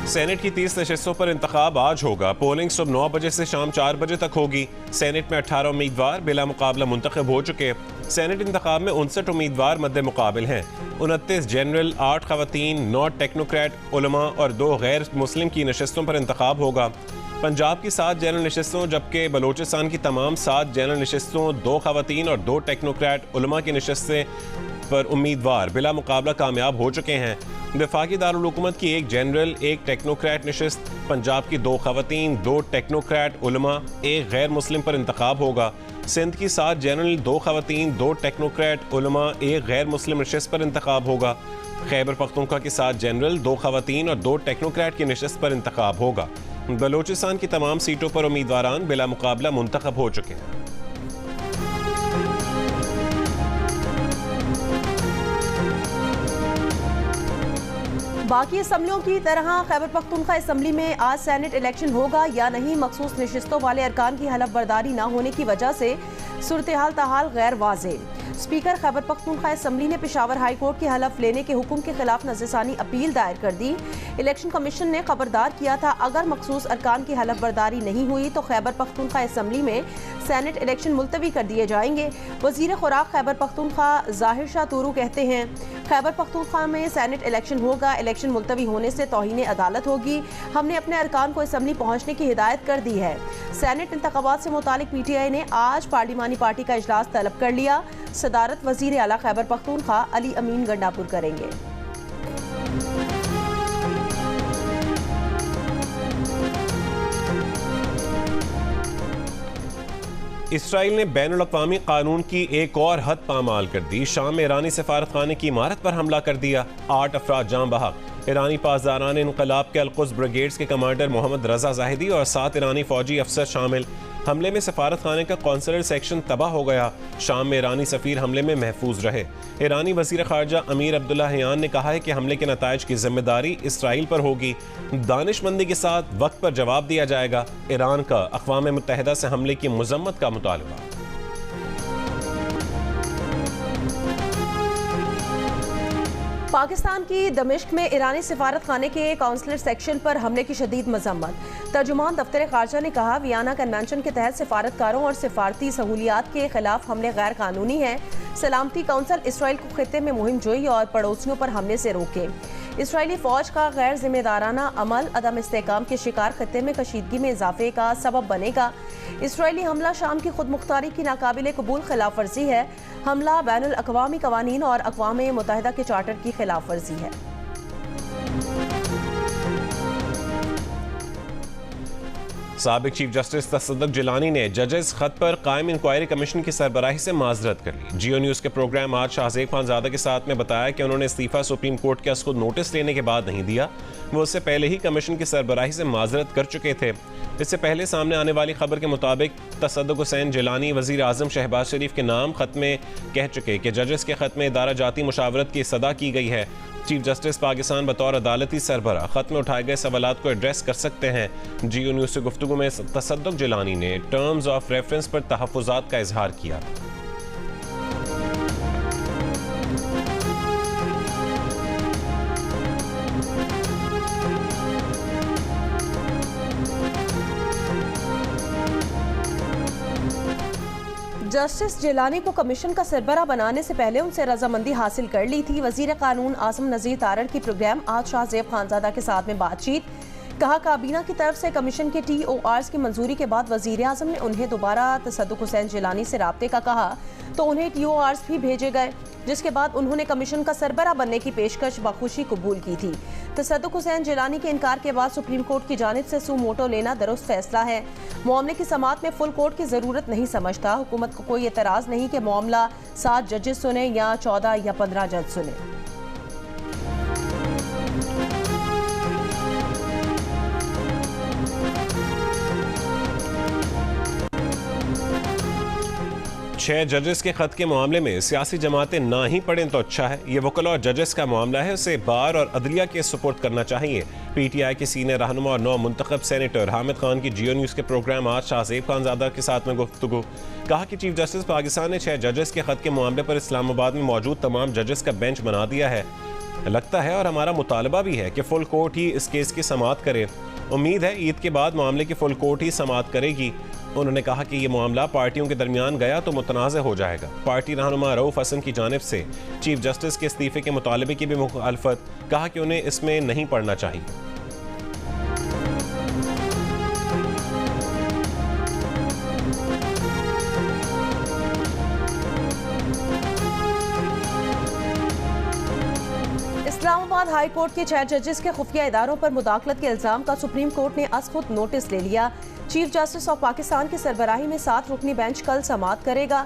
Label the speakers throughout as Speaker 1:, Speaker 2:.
Speaker 1: Senate की 30 नशस्तों पर इंतखाब आज होगा। पोलिंग सुबह 9 बजे से शाम 4 बजे तक होगी। सेनेट में 18 उम्मीदवार बिला मुकाबला मुंतखब हो चुके। सेनेट इंतखाब में 59 उम्मीदवार मद्दे मुकाबिल हैं। 29 जनरल, 8 खवातीन, 9 टेक्नोक्रेट, उलमा और 2 गैर मुस्लिम की नशस्तों पर इंतखाब होगा। पंजाब की 7 जनरल नशस्तों जबकि बलोचिस्तान की तमाम 7 जनरल नशस्तों, 2 खवातीन और 2 टेक्नोक्रेट उलमा की नशस्तें पर उम्मीदवार बिला मुकाबला कामयाब हो चुके हैं। वफाकी दारुल हुकूमत की 1 जनरल, 1 टेक्नोक्रेट नशस्त, पंजाब की 2 खवातीन, 2 टेक्नोक्रेट उलमा, 1 गैर मुस्लिम पर इंतखाब होगा। सिंध की 7 जनरल, 2 खवातीन, 2 टेक्नोक्रेट उलमा, 1 गैर मुस्लिम नशस्त पर इंतखाब होगा। खैबर पख्तूनख्वा की 7 जनरल, 2 खवातीन और 2 टेक्नोक्रेट की नशस्त पर इंतखाब होगा। बलोचिस्तान की तमाम सीटों पर उम्मीदवारान बिला मुकाबला मुंतखब हो चुके हैं।
Speaker 2: बाकी असम्बलियों की तरह खैबर पख्तूनख्वा असम्बली में आज सेनेट इलेक्शन होगा या नहीं, मखसूस नशिस्तों वाले अरकान की हलफ बर्दारी न होने की वजह से सूरत हाल ताहाल गैर वाज़ेह। स्पीकर खैबर पख्तूनख्वा असम्बली ने पेशावर हाई कोर्ट के हलफ लेने के हुक्म के खिलाफ नज़रसानी अपील दायर कर दी। इलेक्शन कमीशन ने खबरदार किया था अगर मखसूस अरकान की हलफ बर्दारी नहीं हुई तो खैबर पख्तूनख्वा असम्बली में सेनेट इलेक्शन मुलतवी कर दिए जाएंगे। वज़ीर खुराक खैबर पख्तूनख्वा ज़ाहिर शाह तूरू कहते हैं खैबर पख्तूनख्वा में सेनेट इलेक्शन होगा, इलेक्शन मुलतवी होने से तौहीन अदालत होगी। हमने अपने अरकान को असम्बली पहुँचने की हिदायत कर दी है। सेनेट इंतखाबात से मुतालिक PTI ने आज पार्लिमानी पार्टी का इजलास तलब कर लिया। सदारत वज़ीर आला खैबर पख्तूनख्वा अली अमीन गंडापुर करेंगे।
Speaker 1: इसराइल ने बैनुल अक़वामी कानून की एक और हद पामाल कर दी। शाम में ईरानी सफारत खाने की इमारत पर हमला कर दिया। 8 अफराद जाँ बहक। ईरानी पासदारान इनकलाब के अलक़ुद्स ब्रिगेड्स के कमांडर मोहम्मद रजा जाहिदी और 7 ईरानी फौजी अफसर शामिल। हमले में सफारत खाने का कौंसलर सेक्शन तबाह हो गया। शाम में ईरानी सफ़ीर हमले में महफूज रहे। ईरानी वज़ीर ख़ारजा अमीर अब्दुल्ला हियान ने कहा है कि हमले के नताइज की जिम्मेदारी इसराइल पर होगी। दानिशमंदी के साथ वक्त पर जवाब दिया जाएगा। ईरान का अक़वाम मुत्तहिदा से हमले की मज़म्मत का मुतालबा।
Speaker 2: पाकिस्तान की दमिश्क में ईरानी सिफारत खाने के काउंसलर सेक्शन पर हमले की शदीद मजम्मत। तर्जुमान दफ्तर खारजा ने कहा वियना कन्वेंशन के तहत सिफारतकारों और सिफारती सहूलियात के खिलाफ हमले गैर कानूनी है। सलामती काउंसिल इसराइल को खित्ते में मुहिम जोई और पड़ोसियों पर हमले से रोके। इसराइली फौज का गैर जिम्मेदाराना अमल अदम इस्तेहकाम के शिकार खित्ते में कशीदगी में इजाफे का सबब बनेगा। इसराइली हमला शाम की खुद मुख्तारी की नाकाबिले कबूल खिलाफ वर्जी है। हमला बैनुल अक़वामी कवानीन और अक़वाम मुत्तहिदा के चार्टर की खिलाफ वर्जी है।
Speaker 1: साबिक चीफ जस्टिस तसद्दुक़ जिलानी ने जजेस खत पर कायम इंक्वायरी कमीशन की सरबराही से माजरत कर ली। जियो न्यूज़ के प्रोग्राम आज शाहज़ेब खानज़ादा के साथ में बताया कि उन्होंने इस्तीफ़ा सुप्रीम कोर्ट के उसको नोटिस लेने के बाद नहीं दिया। वो उससे पहले ही कमीशन की सरबराही से माजरत कर चुके थे। इससे पहले सामने आने वाली खबर के मुताबिक तसद्दुक़ हुसैन जिलानी वज़ीर आज़म शहबाज शरीफ के नाम खत में कह चुके कि जजेस के खत में इदारा जाती मुशावरत की सदा की गई है। चीफ जस्टिस पाकिस्तान बतौर अदालती सरबरा खत में उठाए गए सवालात को एड्रेस कर सकते हैं। जियो न्यूज़ से गुफ्तगू में तसद्दुक़ जिलानी ने टर्म्स ऑफ रेफरेंस पर तहफ़्फ़ुज़ात का इजहार किया।
Speaker 2: जस्टिस जिलानी को कमीशन का सरबरा बनाने से पहले उनसे रजामंदी हासिल कर ली थी। वजीर कानून आज़म नज़ीर तारड़ की प्रोग्राम आज शाहज़ेब खानज़ादा के साथ में बातचीत। कहा काबीना की तरफ से कमीशन के TORs की मंजूरी के बाद वजीर आज़म ने उन्हें दोबारा तसद्दुक़ हुसैन जिलानी से राब्ते का कहा तो उन्हें TORs भी भेजे गए, जिसके बाद उन्होंने कमीशन का सरबरा बनने की पेशकश बखुशी कबूल की थी। तसद्दुक़ हुसैन जिलानी के इनकार के बाद सुप्रीम कोर्ट की जानिब से सू मोटो लेना दुरुस्त फैसला है। मामले की समाअत में फुल कोर्ट की ज़रूरत नहीं समझता। हुकूमत को कोई एतराज़ नहीं कि मामला 7 जजेस सुने या 14 या 15 जज सुने।
Speaker 1: छह जजेस के खत के मामले में सियासी जमातें ना ही पढ़ें तो अच्छा है। ये वकला और जजेस का मामला है, उसे बार और अदलिया के सुपुर्द करना चाहिए। PTI के सीनियर रहनुमा और 9 मुंतखब सेनेटर हामिद खान की जियो न्यूज़ के प्रोग्राम आज शाहज़ेब खानज़ादा के साथ में गुफ्तगू। कहा कि चीफ जस्टिस पाकिस्तान ने 6 जजेस के खत के मामले पर इस्लामाबाद में मौजूद तमाम जजेस का बेंच बना दिया है। लगता है और हमारा मुतालबा भी है कि फुल कोर्ट ही इस केस की समाअत करे। उम्मीद है ईद के बाद मामले की फुल कोर्ट ही समाअत करेगी। उन्होंने कहा कि ये मामला पार्टियों के दरमियान गया तो मुतनाज़ हो जाएगा। पार्टी रहनुमा रऊफ हसन की जानिब से चीफ जस्टिस के इस्तीफे के मुतालबे की भी मुखालफत, कहा कि उन्हें इसमें नहीं पड़ना चाहिए।
Speaker 2: इस्लामाबाद हाई कोर्ट के 6 जजेस के खुफिया इदारों पर मुदाखलत के इल्जाम का सुप्रीम कोर्ट ने अज खुद नोटिस ले लिया। चीफ जस्टिस ऑफ पाकिस्तान की सरबराही में 7 रुकनी बेंच कल समाअत करेगा।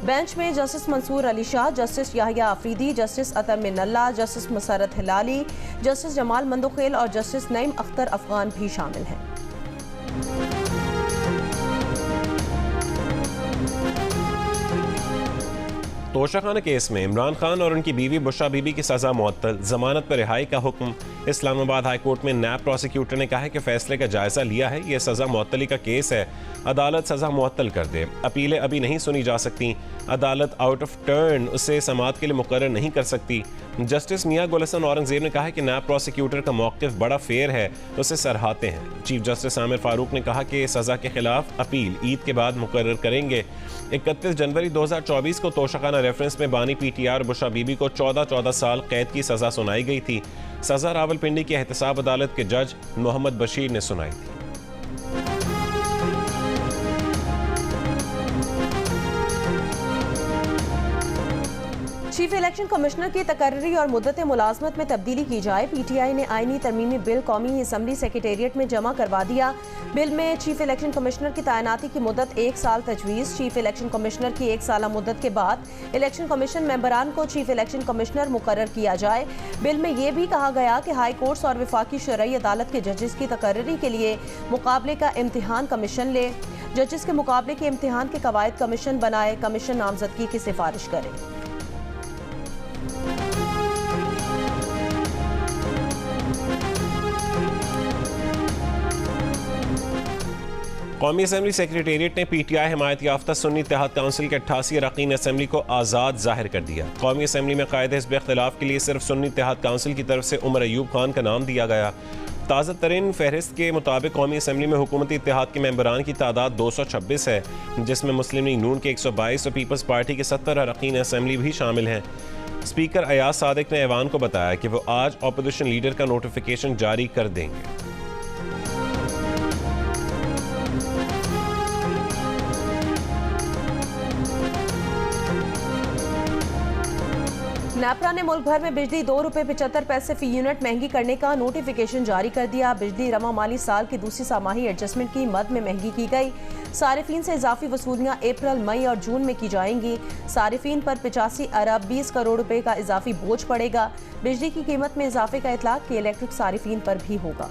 Speaker 2: बेंच में justice Mansoor Ali Shah, justice Yahya Afridi, justice Athar Minallah, justice Musarrat Hilali, justice Jamal Mandokhail और जस्टिस नईम अख्तर अफगान भी शामिल हैं।
Speaker 1: तोशाखाना केस में इमरान खान और उनकी बीवी बुशरा बीबी की सजा मुअत्तल, जमानत पर रिहाई का हुक्म। इस्लामाबाद हाई कोर्ट में नैब प्रोसिक्यूटर ने कहा है कि फैसले का जायजा लिया है, यह सजा मुअत्तली का केस है, अदालत सजा मुअत्तल कर दे। अपीलें अभी नहीं सुनी जा सकती, अदालत आउट ऑफ टर्न उसे समाअत के लिए मुकर्रर नहीं कर सकती। जस्टिस मियां गुलशन औरंगजेब ने कहा है कि नैब प्रोसिक्यूटर का मौक़िफ़ बड़ा फेयर है, उसे सराहते हैं। चीफ जस्टिस आमिर फारूक ने कहा कि सज़ा के खिलाफ अपील ईद के बाद मुकर्रर करेंगे। 31 जनवरी 2024 को तोशाखाना रेफरेंस में बानी PTI और बुशरा बीबी को 14 साल कैद की सज़ा सुनाई गई थी। सज़ा रावलपिंडी की एहतसाब अदालत के जज मोहम्मद बशीर ने सुनाई थी।
Speaker 2: चीफ इलेक्शन कमिश्नर की तकर्री और मुद्दत मुलाजमत में तब्दीली की जाए। PTI ने आईनी तरमीमी बिल कौमी असम्बली सेक्रेटेरिएट में जमा करवा दिया। बिल में चीफ इलेक्शन कमिश्नर की तैनाती की मुद्दत 1 साल तजवीज़। चीफ इलेक्शन कमिश्नर की 1 साल मुद्दत के बाद इलेक्शन कमीशन मेंबरान को चीफ इलेक्शन कमिश्नर मुकर्रर किया जाए। बिल में यह भी कहा गया कि हाई कोर्ट्स और वफाकी शरई अदालत के जजेस की तकर्री के लिए मुकाबले का इम्तिहान कमीशन ले। जजेस के मुकाबले के इम्तिहान के कवायद कमीशन बनाए। कमीशन नामजदगी की सिफारिश करे।
Speaker 1: कौमी असम्बली सेक्रेटेरिएट ने PTI हिमायत याफ्ता सुन्नी इत्तेहाद काउंसिल के 88 अरकान असम्बली को आज़ाद जाहिर कर दिया। कौमी असम्बली में कायदे हिज़्ब इख्तिलाफ के लिए सिर्फ सुन्नी इत्तेहाद काउंसिल की तरफ से उमर अयूब खान का नाम दिया गया। ताज़ा तरीन फहरिस्त के मुताबिक कौमी असम्बली में हुकूमती इत्तेहाद के मेंबरान की तादाद 226 है, जिसमें मुस्लिम लीग नून के 122 और पीपल्स पार्टी के 70 अरकान असम्बली भी शामिल हैं। स्पीकर अयाज सादिक ने ऐवान को बताया कि वो आज अपोजिशन लीडर का नोटिफिकेशन जारी कर देंगे।
Speaker 2: नेपरा ने मुल्क भर में बिजली ₹2.75 फी यूनिट महंगी करने का नोटिफिकेशन जारी कर दिया। बिजली रवा माली साल की दूसरी सामाही एडजस्टमेंट की मद में महंगी की गई। सारिफीन से इजाफी वसूलियाँ अप्रैल, मई और जून में की जाएंगी। सारिफीन पर 85 अरब 20 करोड़ रुपए का इजाफी बोझ पड़ेगा। बिजली की कीमत में इजाफे का इतलाक के इलेक्ट्रिक सारिफीन पर भी होगा।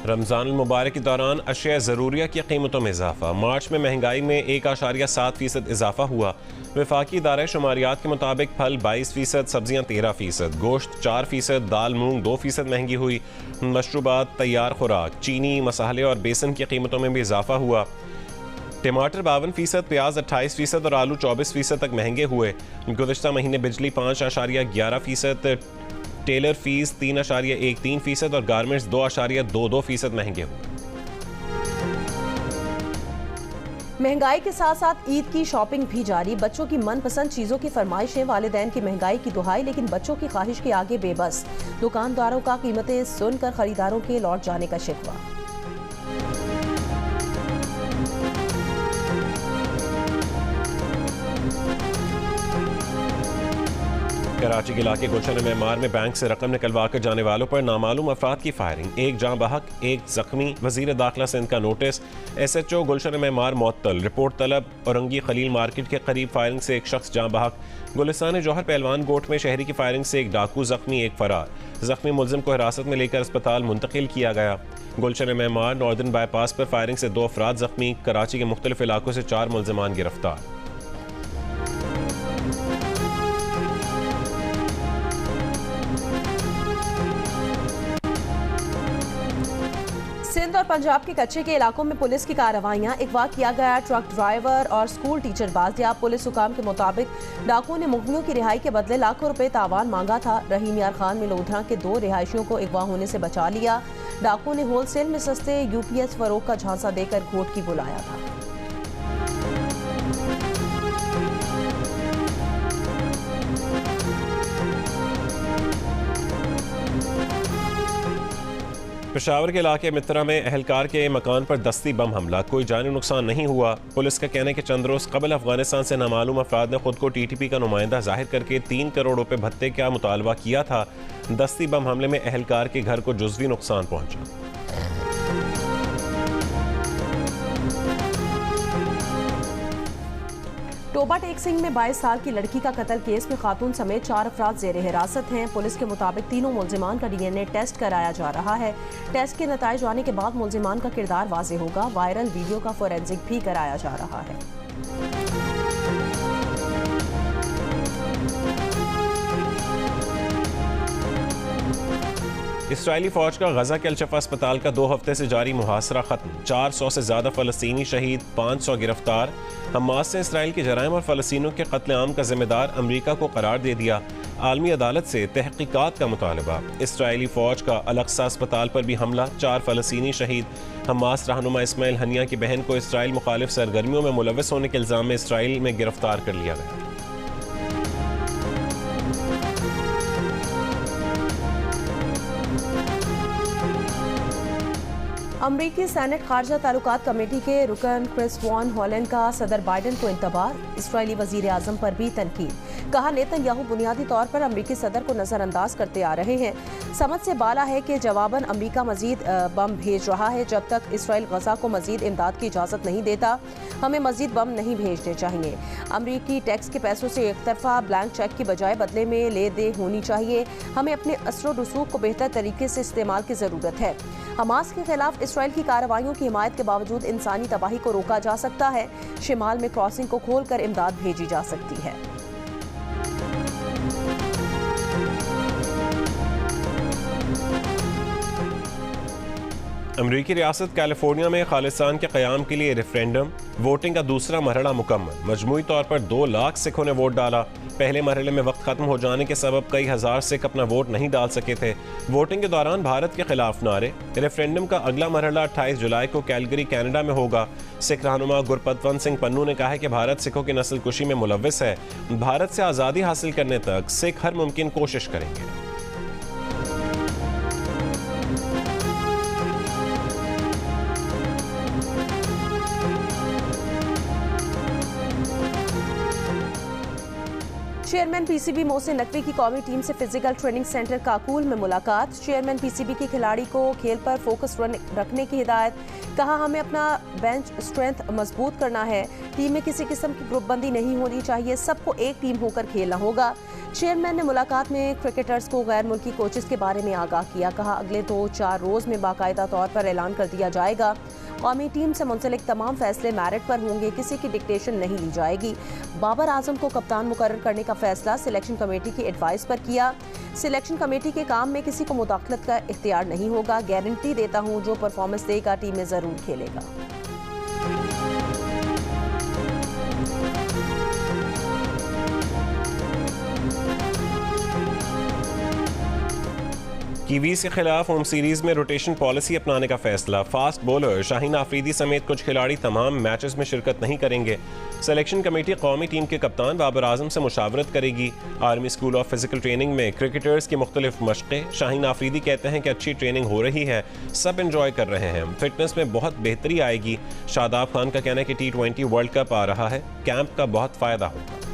Speaker 1: रमज़ान मुबारक के दौरान अशिया ज़रूरिया की कीमतों में इजाफा। मार्च में महंगाई में 1.7% इजाफा हुआ। वफाकी इदारे शुमारियात के मुताबिक फल 22%, सब्जियाँ 13%, गोश्त 4%, दाल मूंग 2% महंगी हुई। मशरूबात, तैयार खुराक, चीनी, मसाले और बेसन की कीमतों में भी इजाफा हुआ। टमाटर 52%, प्याज 28% और आलू 24% तक महंगे हुए। गुज़िश्ता महीने बिजली 5.11%, टेलर फीस 3.13% और गारमेंट्स 2.22% महंगे हुए।
Speaker 2: महंगाई के साथ साथ ईद की शॉपिंग भी जारी। बच्चों की मनपसंद चीजों की फरमाइशें, वालिदैन की महंगाई की दुहाई, लेकिन बच्चों की ख्वाहिश के आगे बेबस। दुकानदारों का कीमतें सुनकर खरीदारों के लौट जाने का शिकवा।
Speaker 1: कराची के इलाके गुलशन मेमार में बैंक से रकम निकलवा कर जाने वालों पर नामालूम अफराद की फायरिंग, एक जाँ बहक, एक जख्मी। वजीर दाखिला सिंध का नोटिस। SHO गुलशन मेमार मुअत्तल, रिपोर्ट तलब। औरंगी खलील मार्केट के करीब फायरिंग से एक शख्स जाँ बहक। गुलिस्तान जौहर पहलवान गोट में शहरी की फायरिंग से एक डाकू जख्मी, एक फरार। जख्मी मुलजिम को हिरासत में लेकर अस्पताल मुंतकिल किया गया। गुलशन मेमार नॉर्दर्न बाईपास पर फायरिंग से 2 अफराद जख्मी। कराची के मुख्तलिफ इलाकों से 4 मुलजिमान गिरफ्तार।
Speaker 2: सिंध सिंध और पंजाब के कच्चे के इलाकों में पुलिस की कार्रवाइयां। अगवा किया गया ट्रक ड्राइवर और स्कूल टीचर बाजियाब। पुलिस हुकाम के मुताबिक डाकुओं ने मुगलियों की रिहाई के बदले लाखों रुपए तावान मांगा था। रहीम यार खान में लोधरा के 2 रिहायशियों को अगवा होने से बचा लिया। डाकुओं ने होलसेल में सस्ते यूपीएस फरोख का झांसा देकर घोट की बुलाया था।
Speaker 1: पेशावर के इलाके मित्रा में अहलकार के मकान पर दस्ती बम हमला, कोई जानी नुकसान नहीं हुआ। पुलिस का कहना है कि चंद रोज कबल अफगानिस्तान से नामालूम अफराद ने खुद को टीटीपी का नुमाइंदा जाहिर करके 3 करोड़ रुपए भत्ते का मुतालबा किया था। दस्ती बम हमले में अहलकार के घर को जुज़वी नुकसान पहुंचा।
Speaker 2: टोबा टेक सिंह में 22 साल की लड़की का कत्ल केस में खातून समेत 4 अफराद जेर हिरासत हैं। पुलिस के मुताबिक तीनों मुल्जिमान का डीएनए टेस्ट कराया जा रहा है। टेस्ट के नतीजे आने के बाद मुल्जिमान का किरदार वाज़ेह होगा। वायरल वीडियो का फोरेंसिक भी कराया जा रहा है।
Speaker 1: इसराइली फौज का गजा के अल-शिफा अस्पताल का 2 हफ्ते से जारी मुहासरा खत्म। 400 से ज्यादा फलस्तीनी शहीद, 500 गिरफ्तार। हमास ने इसराइल के जराइम और फलस्तीनियों के कत्लेआम का जिम्मेदार अमरीका को करार दे दिया। आलमी अदालत से तहकीकात का मुतालबा। इसराइली फौज का अल-अक्सा अस्पताल पर भी हमला, 4 फलस्तीनी शहीद। हमास रहनुमा इस्माइल हनिया की बहन को इसराइल मुखालिफ सरगर्मियों में मुलव्वस होने के इल्जाम में इसराइल में गिरफ्तार कर लिया गया।
Speaker 2: अमरीकी सैनेट खारजा ताल्लुकात कमेटी के रुकन क्रिस वॉन हॉलैंड का सदर बाइडन को इंतबार। इसराइली वजीर आजम पर भी तनकीद। कहा नेतन्याहू बुनियादी तौर पर अमरीकी सदर को नजरअंदाज करते आ रहे हैं। समझ से बाला है कि जवाबन अमरीका मजीद बम भेज रहा है। जब तक इसराइल गजा को मजीद इमदाद की इजाज़त नहीं देता, हमें मजीद बम नहीं भेजने चाहिए। अमरीकी टैक्स के पैसों से एक तरफा ब्लैंक चेक की बजाय बदले में ले दे होनी चाहिए। हमें अपने असर व रसूख को बेहतर तरीके से इस्तेमाल की ज़रूरत है। हमास के खिलाफ इसराइल की कार्रवाइयों की हिमायत के बावजूद इंसानी तबाही को रोका जा सकता है। शिमाल में क्रॉसिंग को खोलकर इमदाद भेजी जा सकती है।
Speaker 1: अमरीकी रियासत कैलिफोर्निया में खालिस्तान के क़याम के लिए रेफरेंडम, वोटिंग का दूसरा मरहला मुकम्मल। मजमूई तौर पर 2 लाख सिखों ने वोट डाला। पहले मरहले में वक्त खत्म हो जाने के सबब कई हज़ार सिख अपना वोट नहीं डाल सके थे। वोटिंग के दौरान भारत के खिलाफ नारे। रेफरेंडम का अगला मरहला 28 जुलाई को कैलगरी कैनेडा में होगा। सिख रहनुमा गुरपतवंत सिंह पन्नू ने कहा है कि भारत सिखों की नस्ल कुशी में मुलव्वस है। भारत से आज़ादी हासिल करने तक सिख हर मुमकिन कोशिश करेंगे।
Speaker 2: चेयरमैन पीसीबी मोहसिन नकवी की कौमी टीम से फिजिकल ट्रेनिंग सेंटर काकूल में मुलाकात। चेयरमैन पीसीबी के खिलाड़ी को खेल पर फोकस रखने की हिदायत। कहा हमें अपना बेंच स्ट्रेंथ मजबूत करना है। टीम में किसी किस्म की ग्रुपबंदी नहीं होनी चाहिए। सबको एक टीम होकर खेलना होगा। चेयरमैन ने मुलाकात में क्रिकेटर्स को गैर मुल्की कोचेस के बारे में आगाह किया। कहा अगले 2-4 रोज में बाकायदा तौर पर ऐलान कर दिया जाएगा। कौमी टीम से मुंसलिक तमाम फैसले मेरिट पर होंगे। किसी की डिक्टेशन नहीं ली जाएगी। बाबर आजम को कप्तान मुकर्रर करने का फैसला सिलेक्शन कमेटी की एडवाइस पर किया। सिलेक्शन कमेटी के काम में किसी को मुदाखलत का इख्तियार नहीं होगा। गारंटी देता हूं जो परफॉर्मेंस देगा टीम में जरूर खेलेगा।
Speaker 1: कीवीज के खिलाफ होम सीरीज में रोटेशन पॉलिसी अपनाने का फैसला। फास्ट बॉलर शाहीन आफरीदी समेत कुछ खिलाड़ी तमाम मैचेस में शिरकत नहीं करेंगे। सिलेक्शन कमेटी कौमी टीम के कप्तान बाबर आजम से मुशावरत करेगी। Army school of physical training में क्रिकेटर्स की मुख्तलिफ मशक़ें। शाहीन आफरीदी कहते हैं कि अच्छी ट्रेनिंग हो रही है, सब इंजॉय कर रहे हैं, फिटनेस में बहुत बेहतरी आएगी। शादाब खान का कहना है कि T20 वर्ल्ड कप आ रहा है, कैंप का बहुत फ़ायदा होगा।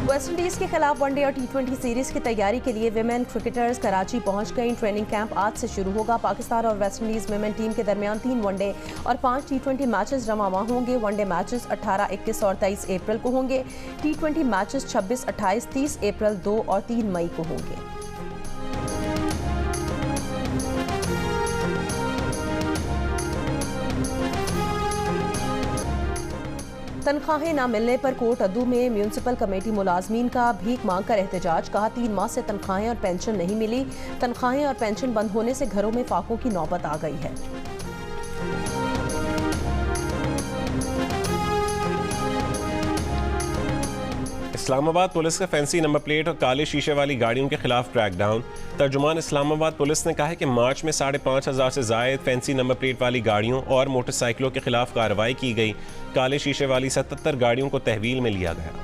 Speaker 2: वेस्टइंडीज के खिलाफ वनडे और T20 सीरीज की तैयारी के लिए विमेन क्रिकेटर्स कराची पहुंच गई। ट्रेनिंग कैंप आज से शुरू होगा। पाकिस्तान और वेस्टइंडीज विमेन टीम के दरमियान 3 वनडे और 5 T20 मैचेस रवाना होंगे। वनडे मैचेस 18, 21 और 23 अप्रैल को होंगे। T20 मैचेस 26, 28, 30 अप्रैल, 2 और 3 मई को होंगे। तनख्वाहें न मिलने पर कोट अद्दू में म्यूनसिपल कमेटी मुलाजमीन का भीख मांग कर एहतजाज। कहा 3 माह से तनख्वाहें और पेंशन नहीं मिली। तनख्वाहें और पेंशन बंद होने से घरों में फाकों की नौबत आ गई है।
Speaker 1: इस्लामाबाद पुलिस का फैंसी नंबर प्लेट और काले शीशे वाली गाड़ियों के खिलाफ क्रैकडाउन। तर्जुमान इस्लामाबाद पुलिस ने कहा है कि मार्च में 5,500 से जायद फैंसी नंबर प्लेट वाली गाड़ियों और मोटरसाइकिलों के खिलाफ कार्रवाई की गई। काले शीशे वाली 77 गाड़ियों को तहवील में लिया गया।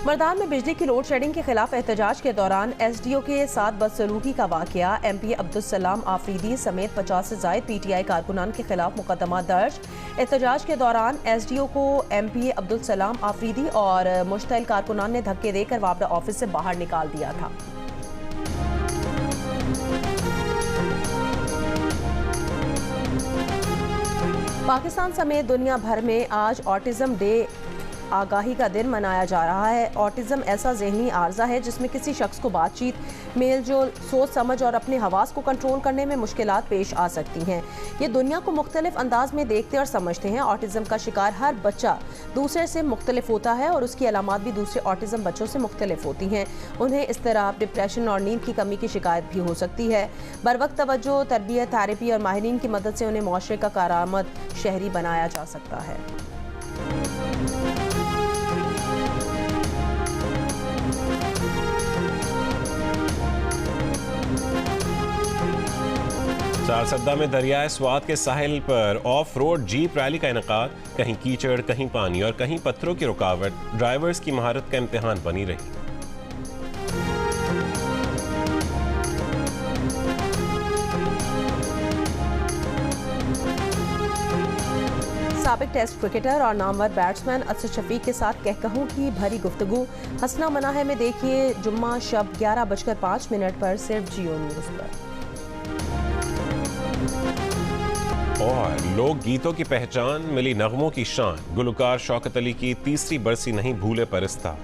Speaker 2: मर्दान में बिजली की लोड शेडिंग के खिलाफ एहतजाज के दौरान SDO के साथ बदसलूकी का वाकया। MP अब्दुल सलाम आफरीदी समेत 50 से जायद PTI कारकुनान के खिलाफ मुकदमा दर्ज। एहतजाज के दौरान SDO को MP अब्दुल सलाम आफरीदी और मुश्तइल कारकुनान ने धक्के देकर वापडा ऑफिस से बाहर निकाल दिया था। पाकिस्तान समेत दुनिया भर में आज ऑटिज्म डे आगाही का दिन मनाया जा रहा है। ऑटिज्म ऐसा जहनी आर्जा है जिसमें किसी शख्स को बातचीत, मेल जोल, सोच समझ और अपने हवास को कंट्रोल करने में मुश्किलात पेश आ सकती हैं। ये दुनिया को मुख्तलिफ अंदाज में देखते और समझते हैं। ऑटिज्म का शिकार हर बच्चा दूसरे से मुख्तलिफ होता है और उसकी अलामात भी दूसरे ऑटिज्म बच्चों से मुख्तलिफ होती हैं। उन्हें इज़्तिराब, डिप्रेशन और नींद की कमी की शिकायत भी हो सकती है। बरवक्त तवज्जो, तरबियत, थेरेपी और माहिरीन की मदद से उन्हें मुआशरे का कारआमद शहरी बनाया जा सकता है।
Speaker 1: सारसद्दा में दरियाए स्वात के साहिल पर ऑफ रोड जीप रैली का इनेकाद। कहीं कीचड़, कहीं पानी और कहीं पत्थरों की रुकावट ड्राइवर्स की महारत का इम्तिहान बनी रही।
Speaker 2: साबिक टेस्ट क्रिकेटर और नामवर बैट्समैन असद शफीक के साथ कहकहों की भरी गुफ्तगू। हंसना मना है में देखिए जुम्मा शब 11:05 पर सिर्फ जियो न्यूज़ पर।
Speaker 1: और लोक गीतों की पहचान, मिली नगमों की शान। गुलकार शौकत अली की तीसरी बरसी नहीं भूले परस्तार।